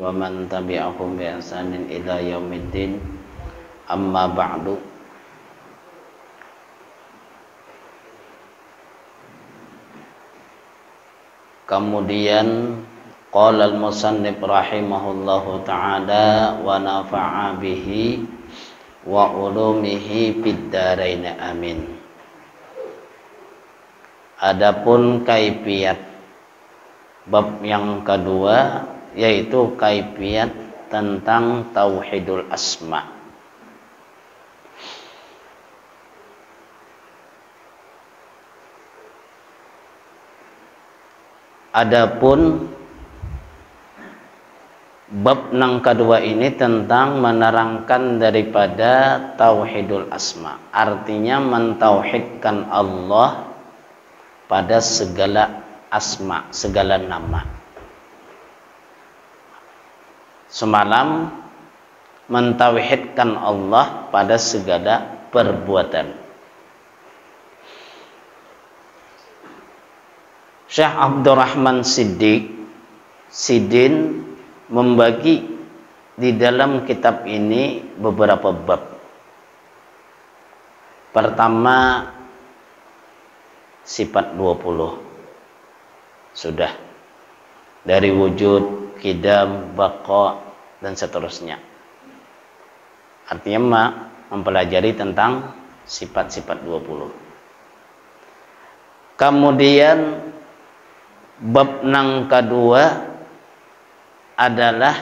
wa man tabi'ahum bi ihsanin ila yaumiddin. Amma ba'du. Kemudian qala al-musannif rahimahullahu ta'ala wa nafa'a bihi wa ulumihi fid dharain amin. Adapun kaifiat bab yang kedua, yaitu kaifiat tentang tauhidul asma. Adapun bab yang kedua ini tentang menerangkan daripada tauhidul asma, artinya mentauhidkan Allah pada segala asma, segala nama. Semalam mentauhidkan Allah pada segala perbuatan. Syekh Abdurrahman Sidin membagi di dalam kitab ini beberapa bab. Pertama, sifat 20. Sudah. Dari wujud, qidam, baqa, dan seterusnya. Artinya mempelajari tentang sifat-sifat 20. Kemudian bab yang kedua adalah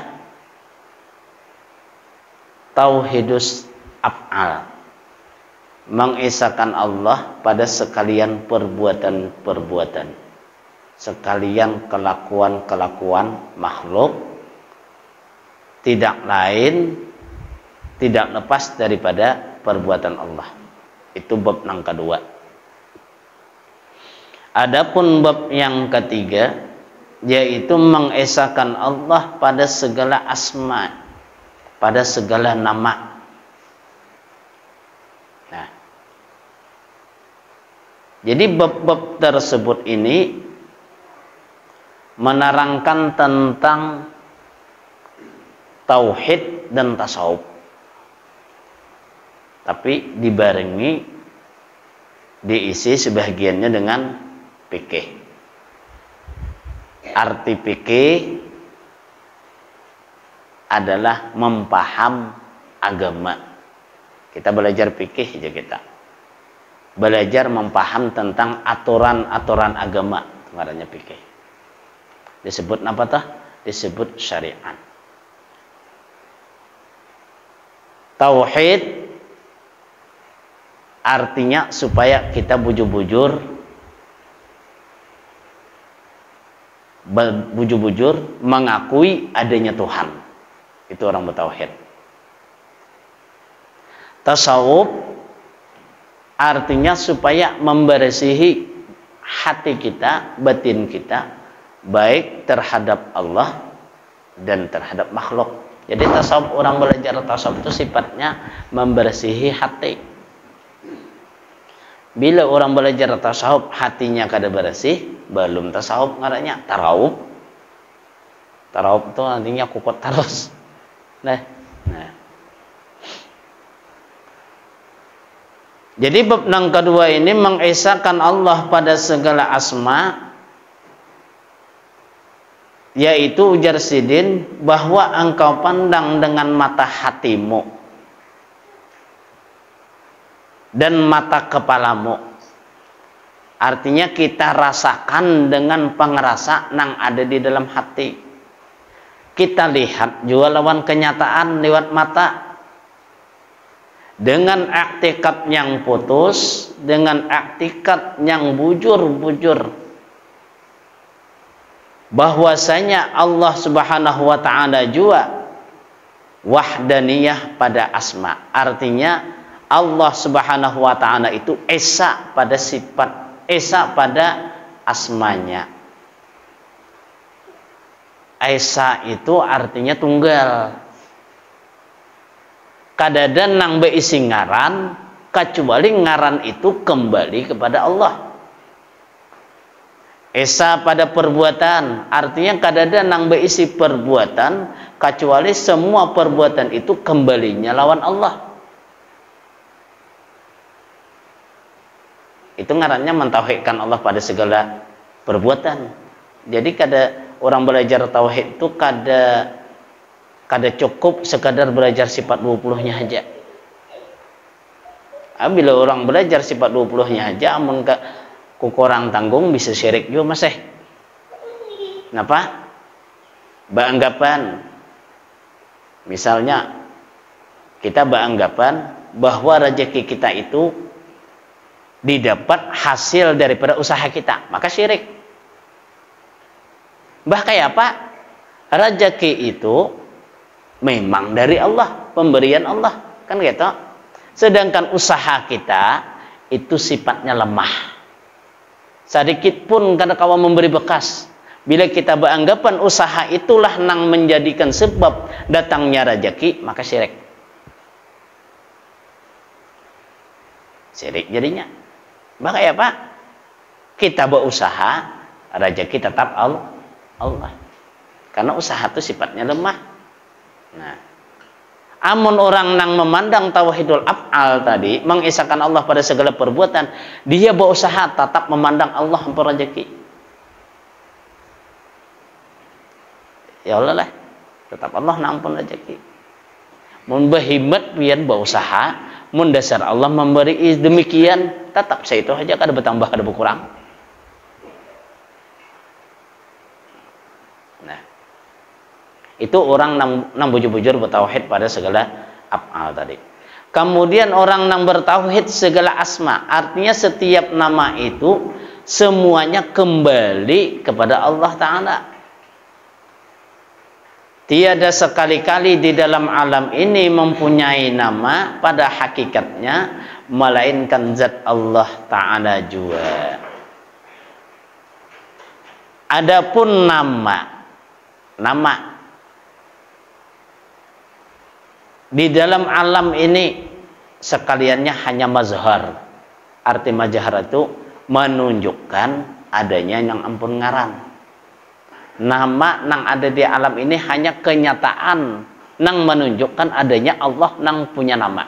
tauhidus af'al, mengesahkan Allah pada sekalian perbuatan-perbuatan, sekalian kelakuan-kelakuan makhluk, tidak lain, tidak lepas daripada perbuatan Allah. Itu bab yang kedua. Adapun bab yang ketiga, yaitu mengesahkan Allah pada segala asma, pada segala nama. Nah, jadi bab-bab tersebut ini menerangkan tentang tauhid dan tasawuf, tapi dibarengi, diisi sebagiannya dengan fikih. Arti fikih adalah mempaham agama. Kita belajar fikih aja, kita belajar mempaham tentang aturan-aturan agama, namanya fikih. Disebut apa tah? Disebut syariat. Tauhid artinya supaya kita bujur-bujur mengakui adanya Tuhan. Itu orang bertauhid. Tasawuf artinya supaya membersihi hati kita, batin kita, baik terhadap Allah dan terhadap makhluk. Jadi tasawuf, orang belajar tasawuf itu sifatnya membersihi hati. Bila orang belajar tasawuf hatinya kada bersih, belum tasawuf, ngarannya tarawuf. Tarawuf itu artinya kukut terus. Nah. Jadi bab yang kedua ini mengesahkan Allah pada segala asma, yaitu ujar Sidin bahwa engkau pandang dengan mata hatimu dan mata kepalamu. Artinya kita rasakan dengan pengerasa yang ada di dalam hati. Kita lihat juga lawan kenyataan lewat mata. Dengan iktikad yang putus, dengan iktikad yang bujur-bujur, bahwasanya Allah Subhanahu wa ta'ala juga wahdaniyah pada asma. Artinya Allah Subhanahu wa ta'ala itu esa pada sifat, esa pada asmanya. Esa itu artinya tunggal. Kadadan nang beisi ngaran, kecuali ngaran itu kembali kepada Allah. Esa pada perbuatan, artinya kadada nang beisi perbuatan, kecuali semua perbuatan itu kembalinya lawan Allah. Itu ngarannya mentauhidkan Allah pada segala perbuatan. Jadi kada orang belajar tauhid itu kada cukup sekadar belajar sifat 20-nya aja. Bila orang belajar sifat 20-nya aja, amun ku kurang tanggung bisa syirik juga masih. Kenapa? Beranggapan, misalnya kita beranggapan bahwa rezeki kita itu didapat hasil daripada usaha kita, maka syirik. Kayak apa? Rezeki itu memang dari Allah, pemberian Allah, kan gitu. Sedangkan usaha kita itu sifatnya lemah. Sedikit pun kada kawa memberi bekas. Bila kita beranggapan usaha itulah nang menjadikan sebab datangnya rezeki, maka syirik. Syirik jadinya. Kayak apa? Kita berusaha, rezeki tetap Allah. Karena usaha itu sifatnya lemah. Nah, amun orang nang memandang tauhidul af'al tadi, mengisahkan Allah pada segala perbuatan, dia berusaha tetap memandang Allah untuk rezeki. Ya Allah lah, tetap Allah nampun rezeki. Mun berhimmat pian berusaha, mun dasar Allah memberi demikian, tetap saya itu aja kada bertambah kada berkurang. Nah, itu orang nang bujur-bujur bertauhid pada segala af'al tadi. Kemudian orang nang bertauhid segala asma, artinya setiap nama itu semuanya kembali kepada Allah Ta'ala. Tiada sekali-kali di dalam alam ini mempunyai nama pada hakikatnya, melainkan zat Allah Ta'ala juga. Adapun nama di dalam alam ini sekaliannya hanya mazhar. Arti mazhar itu menunjukkan adanya yang ampun ngaran. Nama nang ada di alam ini hanya kenyataan nang menunjukkan adanya Allah nang punya nama.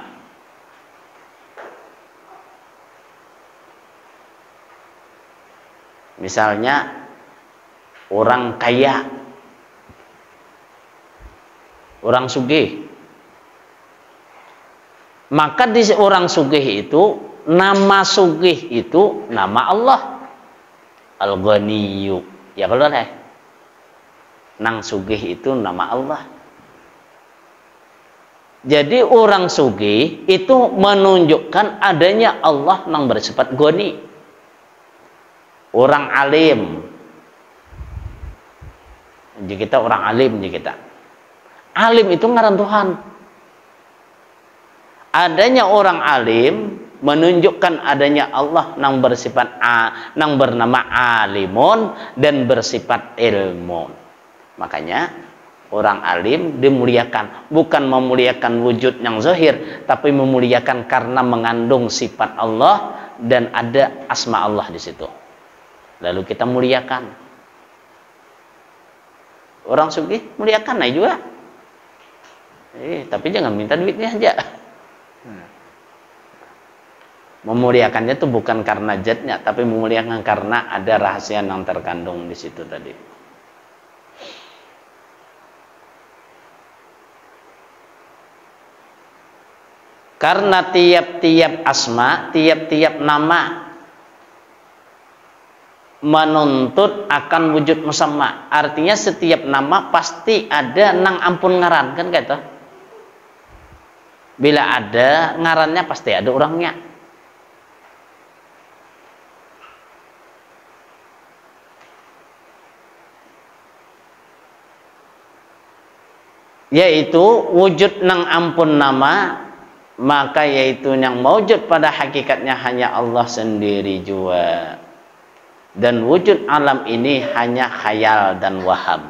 Misalnya orang kaya, orang sugih, maka di orang sugih itu, nama sugih itu nama Allah, Al-Ghaniyyu. Ya kalau lah, nang sugih itu nama Allah. Jadi orang sugih itu menunjukkan adanya Allah nang bersifat Ghani. Orang alim, jadi kita orang alim, jadi kita alim itu ngaran Tuhan. Adanya orang alim menunjukkan adanya Allah nang bersifat nang bernama alimun dan bersifat ilmun. Makanya orang alim dimuliakan, bukan memuliakan wujud yang zahir, tapi memuliakan karena mengandung sifat Allah dan ada asma Allah di situ. Lalu kita muliakan. Orang sugih muliakan juga. Tapi jangan minta duitnya aja. Memuliakannya itu bukan karena zatnya, tapi memuliakan karena ada rahasia yang terkandung di situ tadi. Karena tiap-tiap asma, tiap-tiap nama menuntut akan wujud musamma. Artinya setiap nama pasti ada nang ampun ngaran, kan gitu. Bila ada ngarannya pasti ada orangnya. Yaitu wujud nang ampun nama, maka yaitu yang mewujud pada hakikatnya hanya Allah sendiri juga. Dan wujud alam ini hanya khayal dan waham.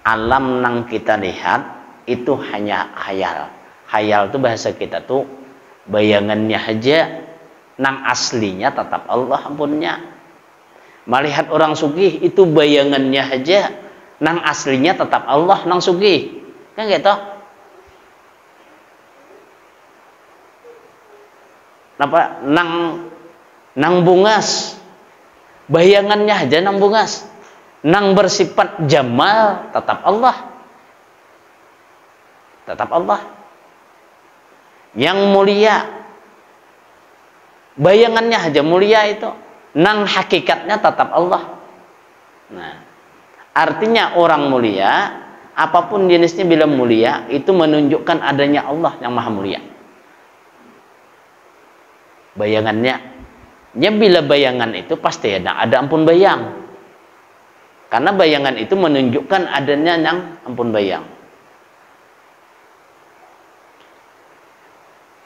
Alam yang kita lihat itu hanya khayal. Khayal itu bahasa kita tuh bayangannya aja, nang aslinya tetap Allah ampunnya. Melihat orang sugih itu bayangannya aja, nang aslinya tetap Allah nang sugih. Kan gitu. Napa nang bungas. Bayangannya aja nang bungas. Nang bersifat jamal tetap Allah. Tetap Allah. Yang mulia, bayangannya aja mulia itu, nang hakikatnya tetap Allah. Nah, artinya orang mulia, apapun jenisnya bila mulia, itu menunjukkan adanya Allah yang maha mulia. Bayangannya, ya bila bayangan itu pasti ada ampun bayang. Karena bayangan itu menunjukkan adanya yang ampun bayang.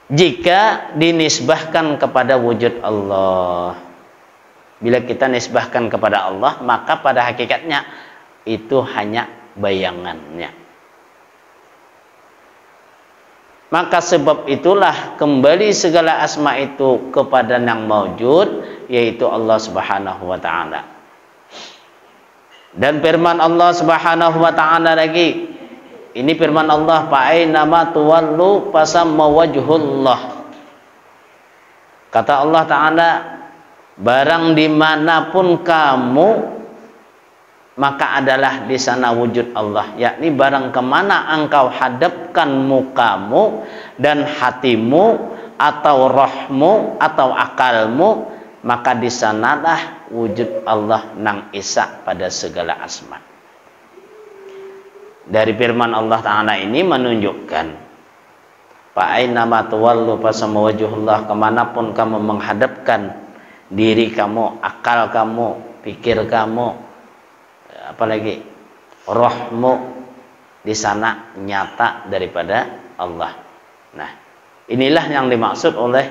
Jika dinisbahkan kepada wujud Allah, bila kita nisbahkan kepada Allah, maka pada hakikatnya itu hanya bayangannya. Maka sebab itulah kembali segala asma itu kepada yang maujud, yaitu Allah Subhanahu wa ta'ala. Dan firman Allah Subhanahu wa ta'ala lagi, ini firman Allah, fa'ainama tuwallu fasamma wajhullah. Kata Allah Ta'ala, barang dimanapun kamu, maka adalah di sana wujud Allah. Yakni barang kemana engkau hadapkan mukamu dan hatimu, atau rohmu, atau akalmu, maka di sanalah wujud Allah nang isa pada segala asma. Dari firman Allah Ta'ala ini menunjukkan fa'ainama tuwallu fasamma wajhullah, kemanapun kamu menghadapkan diri kamu, akal kamu, pikir kamu, apalagi rohmu, di sana nyata daripada Allah. Nah, inilah yang dimaksud oleh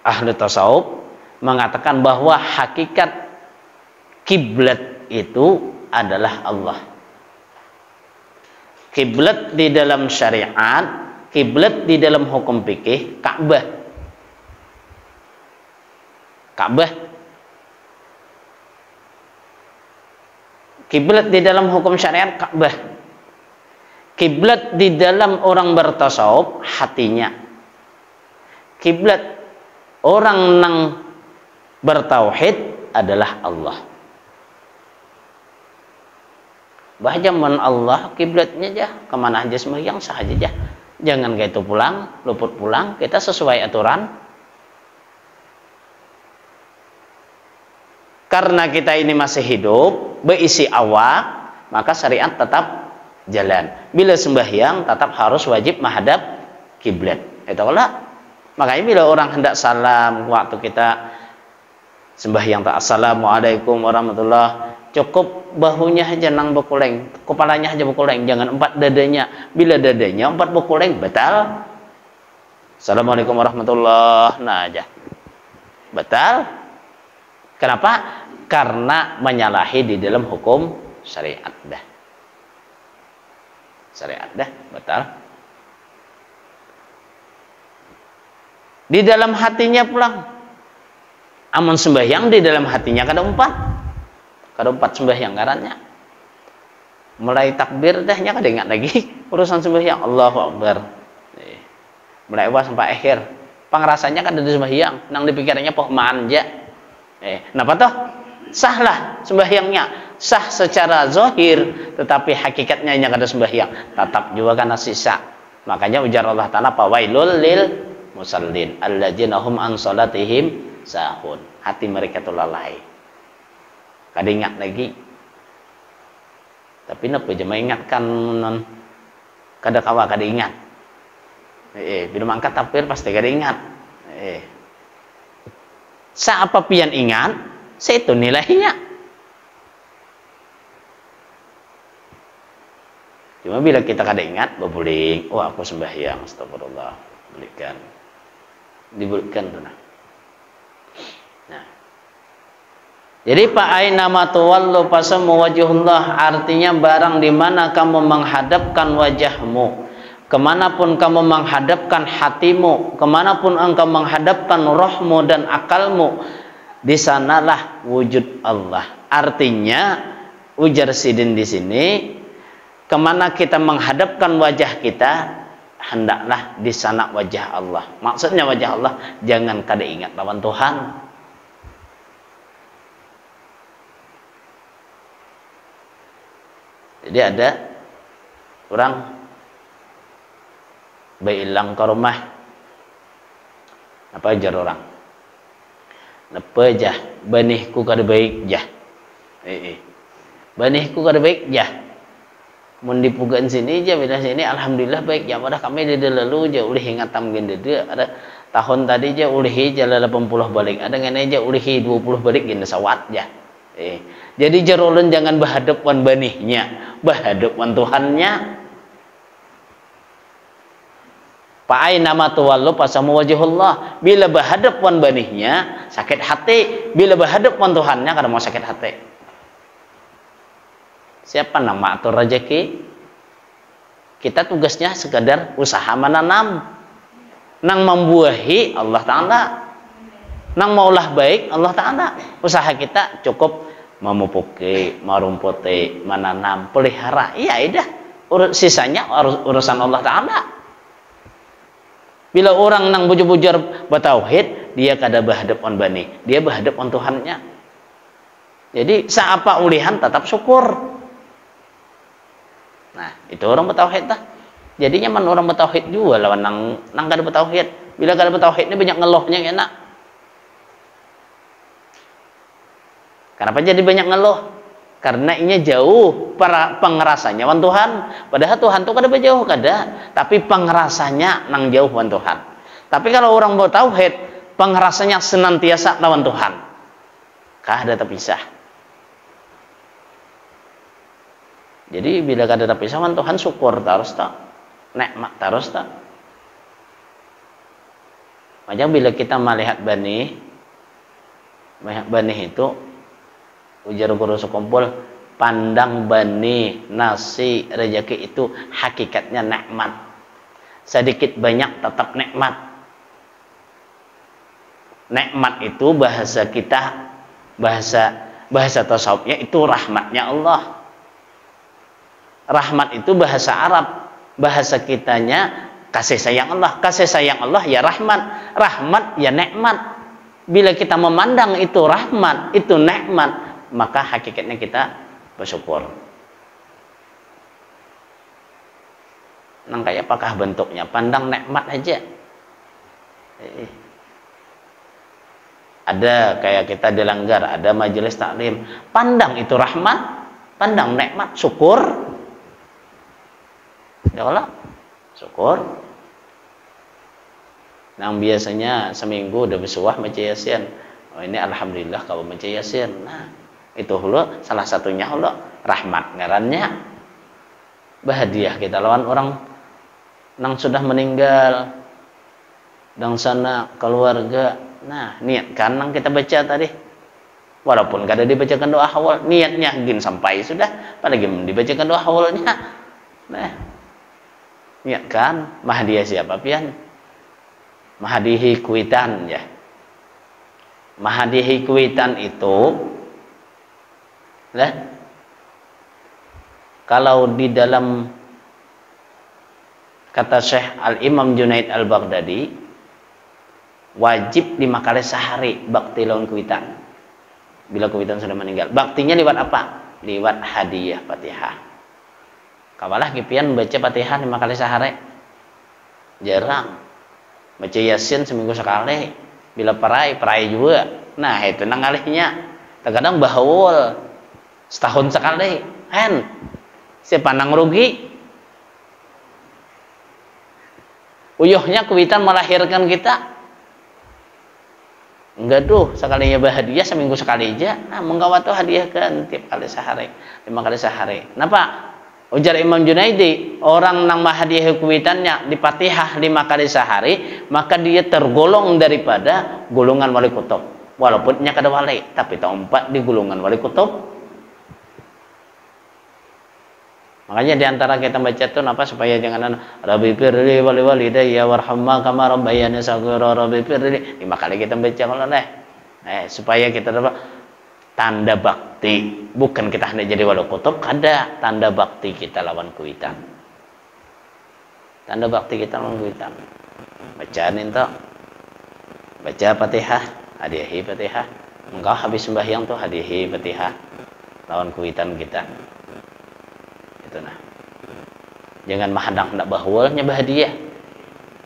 ahli tasawuf, mengatakan bahwa hakikat kiblat itu adalah Allah. Kiblat di dalam syariat, kiblat di dalam hukum fikih, Ka'bah. Ka'bah. Kiblat di dalam hukum syariat, Ka'bah. Kiblat di dalam orang bertasawuf, hatinya. Kiblat orang yang bertauhid adalah Allah. Bahjaman Allah kiblatnya aja, kemana aja sembahyang sah aja. Jangan kayak itu pulang, luput pulang, kita sesuai aturan. Karena kita ini masih hidup, berisi awak, maka syariat tetap jalan. Bila sembahyang tetap harus wajib menghadap kiblat. Itu kalau makanya bila orang hendak salam waktu kita sembahyang, assalamualaikum warahmatullah, cukup bahunya aja nang bekuleng, kepalanya aja bekuleng, jangan empat dadanya. Bila dadanya empat bekuleng, batal. Assalamualaikum warahmatullah, nah aja batal. Kenapa? Karena menyalahi di dalam hukum syariat dah. Syariat dah, batal. Di dalam hatinya pulang, amun sembahyang di dalam hatinya kada empat sembahyang karannya. Mulai takbir dahnya kada ingat lagi urusan sembahyang, Allahu Akbar. Mulai awal sampai akhir, pangrasanya kada ada sembahyang, nang dipikirannya poh manja. Kenapa toh? Sahlah sembahyangnya, sah secara zahir, tetapi hakikatnya nya kada sembahyang, tetap juga kana sisa. Makanya ujar Allah Ta'ala, fawailul lil musallin alladzina hum an salatihim sahun. Hati mereka itu lalai, kada ingat lagi. Tapi napa je mengingatkan non kada kawa kada ingat. Bila mangkat takbir pasti kada ingat. Sa apa pian ingat, sa itu nilainya. Cuma bila kita kada ingat, bebuling, oh aku sembahyang, astagfirullah, diberikan tuh. Nah, jadi fa'aina ma tuwallu fasamma wajhullah, artinya barang di mana kamu menghadapkan wajahmu, kemanapun kamu menghadapkan hatimu, kemanapun engkau menghadapkan rohmu dan akalmu, di sanalah wujud Allah. Artinya ujar Sidin di sini, kemana kita menghadapkan wajah kita, hendaklah di sana wajah Allah. Maksudnya wajah Allah, jangan kada ingat lawan Tuhan. Jadi ada orang bailang ke rumah, apa ajar orang, apa jah, banihku kada baik jah, banihku kada baik jah. Mun dipugan sini aja bila sini alhamdulillah baik ya, pada kami di lalu aja ulih ingatam gende ada tahun tadi aja ulih aja 80 balik, ada ngene aja ulih 20 balik gende sawat ya. Jadi jarulun jangan berhadapan banihnya, berhadapan Tuhannya. Pa'ai nama tuwallu pasamu wajhullah. Bila berhadapan banihnya sakit hati, bila berhadapan Tuhannya kada mau sakit hati. Siapa nama atur rezeki? Kita tugasnya sekadar usaha menanam. Nang membuahi Allah Ta'ala. Nang maulah baik Allah Ta'ala. Usaha kita cukup memupuki, merumputi, menanam, pelihara. Iya, dah. Sisanya urusan Allah Ta'ala. Bila orang nang bujur-bujur bertauhid, dia kada berhadapan bani, dia berhadapan Tuhannya. Jadi seapa ulihan tetap syukur. Nah, itu orang bertauhid dah. Jadi nyaman orang bertauhid juga lawan nang kada bertauhid. Bila kada bertauhid ini banyak ngeluhnya enak. Kenapa jadi banyak ngeluh? Karena ini jauh para pengerasanya wan Tuhan. Padahal Tuhan tuh kada jauh kada, tapi pengerasanya nang jauh wan Tuhan. Tapi kalau orang bertauhid, pengerasanya senantiasa lawan Tuhan. Kada terpisah. Jadi bila kada terpisah wan Tuhan, syukur terus tak, nikmat terus tak. Macam bila kita melihat bani itu ujar guru sekumpul, pandang bani nasi rezeki itu hakikatnya nikmat. Sedikit banyak tetap nikmat. Nikmat itu bahasa kita, bahasa tasawufnya itu rahmatnya Allah. Rahmat itu bahasa Arab, bahasa kitanya kasih sayang Allah. Kasih sayang Allah ya rahmat, rahmat ya nikmat. Bila kita memandang itu rahmat, itu nikmat, maka hakikatnya kita bersyukur. Nang kayak apakah bentuknya? Pandang nikmat aja. Ada kayak kita dilanggar, ada majelis taklim, pandang itu rahmat, pandang nikmat, syukur. Ya Allah, syukur. Nang biasanya seminggu udah bersuah baca Yasin. Oh, ini alhamdulillah kalau baca Yasin. Nah, itu hulu salah satunya hulu rahmat ngarannya. Bahagia kita lawan orang nang sudah meninggal, dan sana keluarga. Nah, niatkan nang kita baca tadi. Walaupun kada dibacakan doa awal, niatnya gin sampai sudah, apalagi dibacakan doa awalnya. Nah, niatkan Mahdia siapa pian? Mahdihi kuitan ya. Mahdihi kuitan itu kalau di dalam kata Syekh Al-Imam Junaid Al-Baghdadi, wajib 5 kali sehari bakti lawan kuitan. Bila kuitan sudah meninggal, baktinya lewat apa? Lewat hadiah Fatihah. Kawalah kipian baca Fatihah 5 kali sehari? Jarang. Baca Yasin seminggu sekali. Bila perai juga. Nah, itu nang alihnya. Terkadang bahawul setahun sekali. Siapa nang rugi? Uyuhnya kuitan melahirkan kita. Enggak tuh, sekalinya bahagia seminggu sekali aja. Nah, menggawa tuh hadiah kan tiap kali sehari, 5 kali sehari. Kenapa? Ujar Imam Junaidi, orang nang mahadiah kuitannya di Fatihah 5 kali sehari, maka dia tergolong daripada golongan wali kutub. Walaupun nya kada wali, tapi tempat di golongan wali kutub. Makanya diantara kita baca itu apa supaya jangan Rabbi firli wali walidayya warhamma kama rabbayani saghira Rabbi firli 5 kali kita baca kalau Supaya kita dapat tanda bakti, bukan kita hendak jadi wali kutub, ada tanda bakti kita lawan kuitan. Tanda bakti kita lawan kuitan. Bacaan itu, baca Fatihah, hadiahi Fatihah. Engkau habis sembahyang tuh hadiahi Fatihah lawan kuitan kita. Itu nah. Jangan mahadang hendak bahwalnya bahadiah.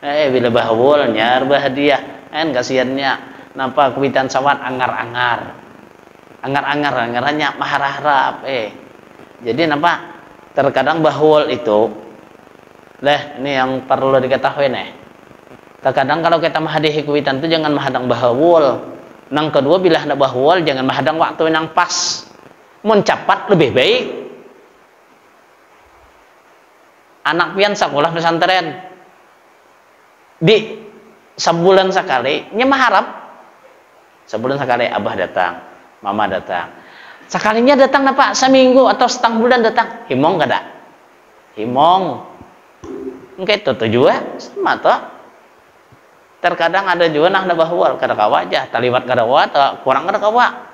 Bila bahwalnya bahadiah, kasihannya nampak kuitan sawat angar-angar. Angar-angarnya maharap. Jadi nampak terkadang bahwal itu ini yang perlu diketahui nih. Terkadang kalau kita menghadihi kuitan itu jangan menghadang bahwal. Nang kedua bila hendak bahwal jangan menghadang waktu yang pas. Mencapat lebih baik. Anak pian sekolah pesantren di sebulan sekali nya mengharap sebulan sekali abah datang, mama datang, sekalinya datang apa seminggu atau setengah bulan datang himong gak ada himong kayak itu juga sama toh. Terkadang ada juga nah bahwa kada kawa aja taliwat kada kawa atau kurang kada kawa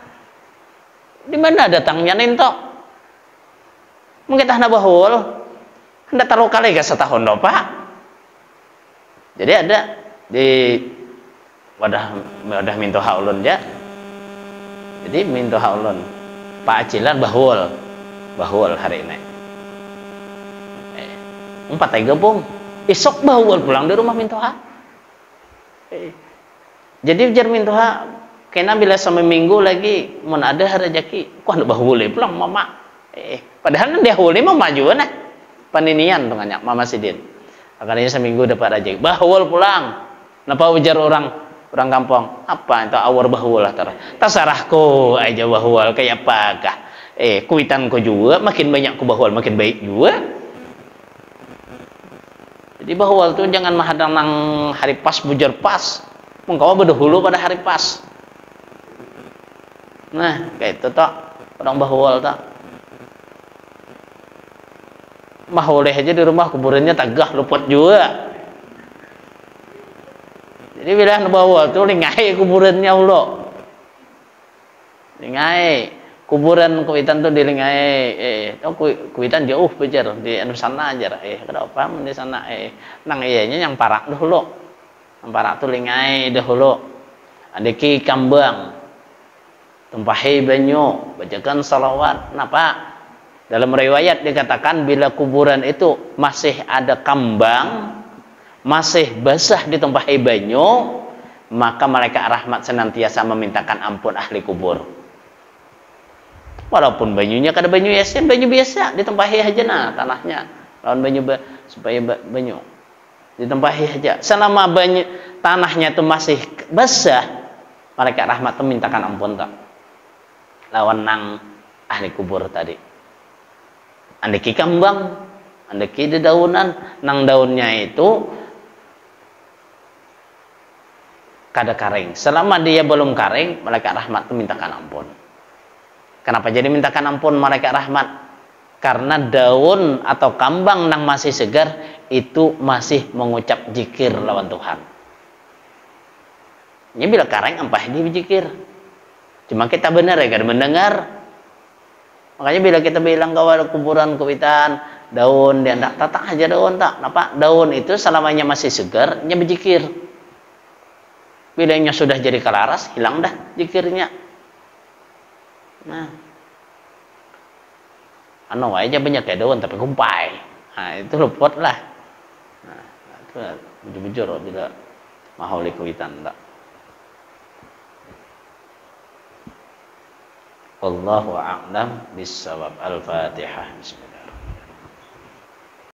di mana datangnya ninto mungkin tah bahul hendak taruh kali gak setahun doh pak. Jadi ada di wadah minto haulun ya. Jadi minto haulun Pak Acilan bahul hari ini. 4 gabung. Esok bahul pulang di rumah minto ha. Jadi jar minto ha kena bila sampai minggu lagi mun ada rezeki ku hendak bahul pulang mama. Padahal dia huli mama juga nah. Paninian tengahnya mama sidin. Akhirnya seminggu dapat rezeki. Bahul pulang. Napa ujar orang kampung? Apa itu awar bahul lah terserahku aja bahul kayak apakah? Kuitanku juga makin banyak ku bahul makin baik juga. Jadi bahul tuh jangan menghadang nang hari pas bujar pas. Mengkawa berdahulu pada hari pas. Nah, kayak itu toh orang bahul toh. Mahuleh aja di rumah kuburannya tagah luput juga. Jadi bila bahwa tuh lingai kuburannya ulo. Lingai kuburan kuitan tuh dilingai. Kuitan jauh bejar di anu sana aja. Kenapa di sana nang iyanya yang parak dahulu. Yang parak tuh lingai dahulu. Adeki kambang. Tumpahi banyu, bacakan salawat. Napa? Dalam riwayat dikatakan bila kuburan itu masih ada kambang, masih basah ditumpahi banyu, maka malaikat rahmat senantiasa memintakan ampun ahli kubur. Walaupun banyunya kada banyu yasin, banyu biasa ditumpahi aja nah tanahnya. Lawan banyu supaya banyu ditumpahi aja. Selama banyu tanahnya itu masih basah, malaikat rahmat memintakan ampun tak. Lawan nang ahli kubur tadi. Andeki kambang, andeki dedaunan, nang daunnya itu kada kering. Selama dia belum kering, malaikat rahmat itu mintakan ampun. Kenapa jadi mintakan ampun malaikat rahmat? Karena daun atau kambang nang masih segar itu masih mengucap zikir lawan Tuhan. Ini bila kering ampah dia berzikir. Cuma kita benar ya kada mendengar. Makanya bila kita bilang kawal kuburan kuitan daun dia ndak tatang aja daun tak. Napa? Daun itu selamanya masih segar, nya berzikir. Bilanya sudah jadi kelaras, hilang dah zikirnya. Nah, anu aja banyak ya daun tapi kumpai. Nah, itu luput lah. Nah, itu bujur-bujur bila mahal kuitan tak. Wallahu a'lam bissawab. Al-Fatihah. Bismillah.